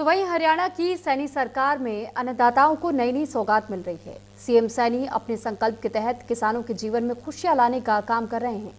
तो वहीं हरियाणा की सैनी सरकार में अन्नदाताओं को नई नई सौगात मिल रही है। सीएम सैनी अपने संकल्प के तहत किसानों के जीवन में खुशियां लाने का काम कर रहे हैं।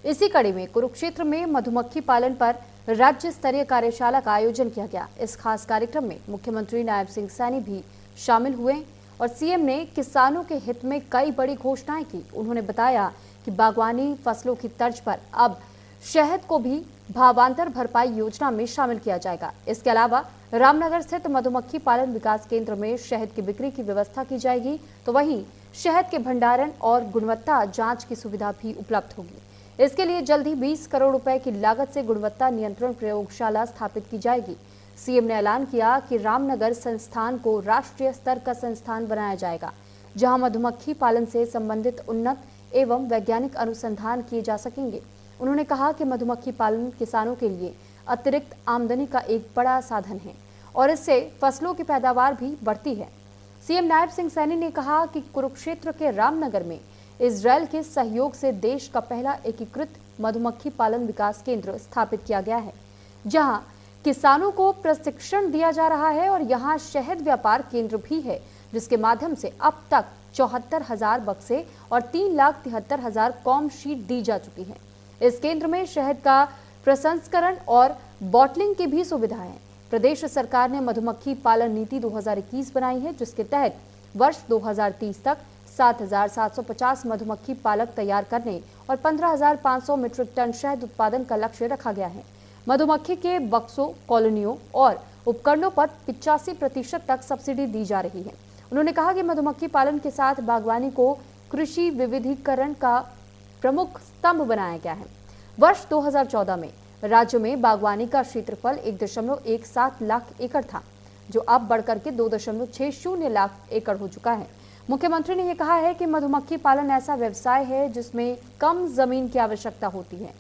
इसी कड़ी में कुरुक्षेत्र में मधुमक्खी पालन पर राज्य स्तरीय कार्यशाला का आयोजन किया गया। इस खास कार्यक्रम में मुख्यमंत्री नायब सिंह सैनी भी शामिल हुए और सीएम ने किसानों के हित में कई बड़ी घोषणाएं की। उन्होंने बताया कि बागवानी फसलों की तर्ज पर अब शहद को भी भावांतर भरपाई योजना में शामिल किया जाएगा। इसके अलावा रामनगर स्थित मधुमक्खी पालन विकास केंद्र में शहद की बिक्री की व्यवस्था की जाएगी। तो वहीं शहद के भंडारण और गुणवत्ता जांच की सुविधा भी उपलब्ध होगी। इसके लिए जल्द ही 20 करोड़ रुपए की लागत से गुणवत्ता नियंत्रण प्रयोगशाला स्थापित की जाएगी। सीएम ने ऐलान किया कि रामनगर संस्थान को राष्ट्रीय स्तर का संस्थान बनाया जाएगा, जहां मधुमक्खी पालन से संबंधित उन्नत एवं वैज्ञानिक अनुसंधान किए जा सकेंगे। उन्होंने कहा कि मधुमक्खी पालन किसानों के लिए अतिरिक्त आमदनी का एक बड़ा साधन है और इससे फसलों की पैदावार भी बढ़ती है। सीएम नायब सिंह सैनी ने कहा कि कुरुक्षेत्र के रामनगर में इजरायल के सहयोग से देश का पहला एकीकृत मधुमक्खी पालन विकास केंद्र स्थापित किया गया है, जहां किसानों को प्रशिक्षण दिया जा रहा है और यहां शहद व्यापार केंद्र भी है, जिसके माध्यम से अब तक 74,000 बक्से और 3,73,000 कॉम शीट दी जा चुकी है। इस केंद्र में शहद का प्रसंस्करण और बॉटलिंग की भी सुविधा है। प्रदेश सरकार ने मधुमक्खी पालन नीति 2021 बनाई है, जिसके तहत वर्ष 2030 तक 7,750 मधुमक्खी पालक तैयार करने और 15,500 मीट्रिक टन शहद उत्पादन का लक्ष्य रखा गया है। मधुमक्खी के बक्सों, कॉलोनियों और उपकरणों पर 85% तक सब्सिडी दी जा रही है। उन्होंने कहा कि मधुमक्खी पालन के साथ बागवानी को कृषि विविधीकरण का प्रमुख स्तंभ बनाया गया है। वर्ष 2014 में राज्य में बागवानी का क्षेत्रफल 1.17 लाख एकड़ था, जो अब बढ़कर के 2.60 लाख एकड़ हो चुका है। मुख्यमंत्री ने यह कहा है कि मधुमक्खी पालन ऐसा व्यवसाय है जिसमें कम जमीन की आवश्यकता होती है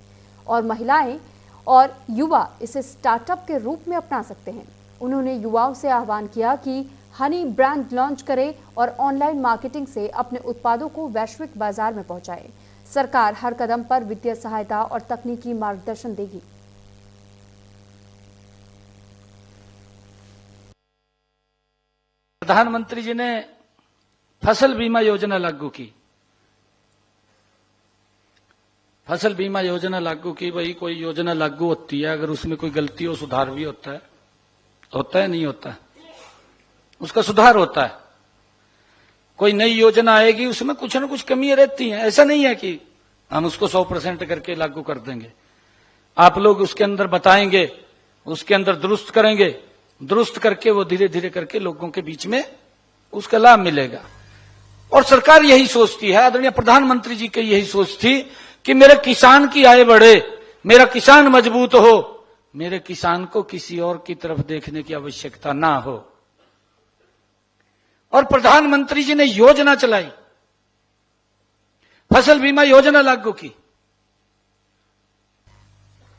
और महिलाएं और युवा इसे स्टार्टअप के रूप में अपना सकते हैं। उन्होंने युवाओं से आह्वान किया कि हनी ब्रांड लॉन्च करें और ऑनलाइन मार्केटिंग से अपने उत्पादों को वैश्विक बाजार में पहुंचाएं। सरकार हर कदम पर वित्तीय सहायता और तकनीकी मार्गदर्शन देगी। प्रधानमंत्री जी ने फसल बीमा योजना लागू की। फसल बीमा योजना लागू की। भाई कोई योजना लागू होती है, अगर उसमें कोई गलती हो, सुधार भी होता है नहीं होता है, उसका सुधार होता है। कोई नई योजना आएगी, उसमें कुछ ना कुछ कमियां रहती हैं। ऐसा नहीं है कि हम उसको 100% करके लागू कर देंगे। आप लोग उसके अंदर बताएंगे, उसके अंदर दुरुस्त करेंगे, दुरुस्त करके वो धीरे धीरे करके लोगों के बीच में उसका लाभ मिलेगा। और सरकार यही सोचती है, आदरणीय प्रधानमंत्री जी की यही सोच थी कि मेरे किसान की आय बढ़े, मेरा किसान मजबूत हो, मेरे किसान को किसी और की तरफ देखने की आवश्यकता ना हो। और प्रधानमंत्री जी ने योजना चलाई, फसल बीमा योजना लागू की।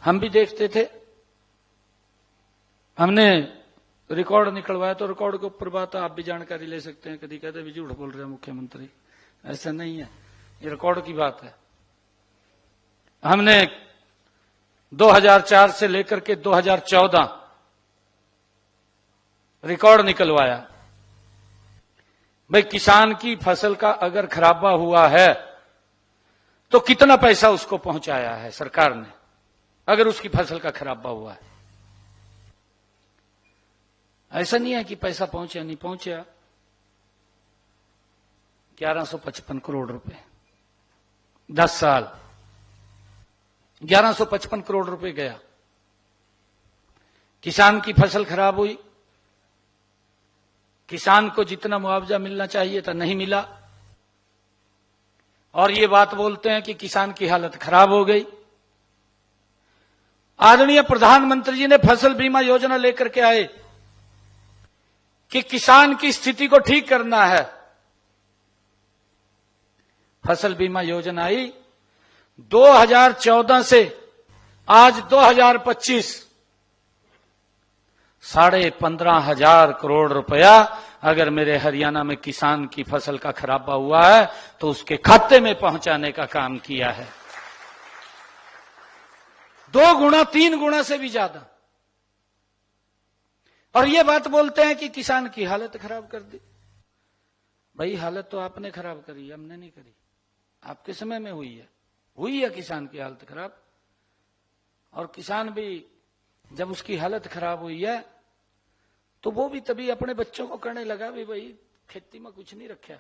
हम भी देखते थे, हमने रिकॉर्ड निकलवाया, तो रिकॉर्ड के ऊपर बात आप भी जानकारी ले सकते हैं। कभी कहते भी झूठ बोल रहे हैं मुख्यमंत्री, ऐसा नहीं है, ये रिकॉर्ड की बात है। हमने 2004 से लेकर के 2014 रिकॉर्ड निकलवाया। भाई किसान की फसल का अगर खराबा हुआ है तो कितना पैसा उसको पहुंचाया है सरकार ने, अगर उसकी फसल का खराबा हुआ है। ऐसा नहीं है कि पैसा पहुंचा नहीं पहुंचा। 1155 करोड़ रुपए 10 साल, 1155 करोड़ रुपए गया। किसान की फसल खराब हुई, किसान को जितना मुआवजा मिलना चाहिए था नहीं मिला, और ये बात बोलते हैं कि किसान की हालत खराब हो गई। आदरणीय प्रधानमंत्री जी ने फसल बीमा योजना लेकर के आए कि किसान की स्थिति को ठीक करना है। फसल बीमा योजना आई 2014 से आज 2025, 15,500 करोड़ रुपया अगर मेरे हरियाणा में किसान की फसल का खराबा हुआ है तो उसके खाते में पहुंचाने का काम किया है। 2 गुना 3 गुना से भी ज्यादा। और ये बात बोलते हैं कि किसान की हालत खराब कर दी। भाई हालत तो आपने खराब करी है, हमने नहीं करी। आपके समय में हुई है किसान की हालत खराब। और किसान भी जब उसकी हालत खराब हुई है तो वो भी तभी अपने बच्चों को कहने लगा भी भाई खेती में कुछ नहीं रखा,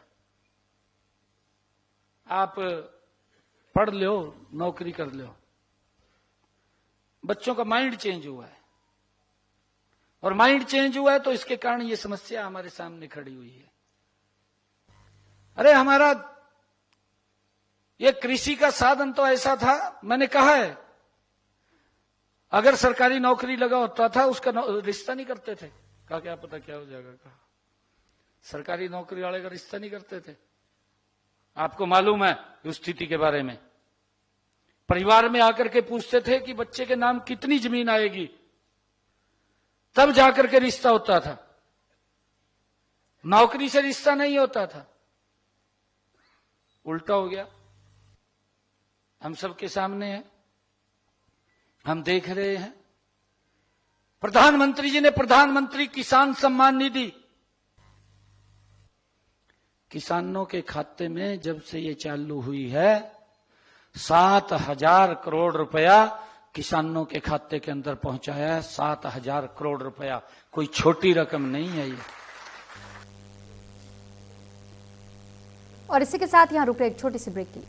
आप पढ़ लो, नौकरी कर लो। बच्चों का माइंड चेंज हुआ है, और माइंड चेंज हुआ है तो इसके कारण ये समस्या हमारे सामने खड़ी हुई है। अरे हमारा ये कृषि का साधन तो ऐसा था, मैंने कहा है, अगर सरकारी नौकरी लगा होता था उसका रिश्ता नहीं करते थे। कहा क्या पता क्या हो जाएगा, कहा सरकारी नौकरी वाले का रिश्ता नहीं करते थे। आपको मालूम है उस स्थिति के बारे में। परिवार में आकर के पूछते थे कि बच्चे के नाम कितनी जमीन आएगी, तब जाकर के रिश्ता होता था, नौकरी से रिश्ता नहीं होता था। उल्टा हो गया, हम सबके सामने है, हम देख रहे हैं। प्रधानमंत्री जी ने प्रधानमंत्री किसान सम्मान निधि किसानों के खाते में जब से ये चालू हुई है 7,000 करोड़ रुपया किसानों के खाते के अंदर पहुंचाया है। 7,000 करोड़ रुपया कोई छोटी रकम नहीं है ये। और इसी के साथ यहां रुक रहे एक छोटी सी ब्रेक की।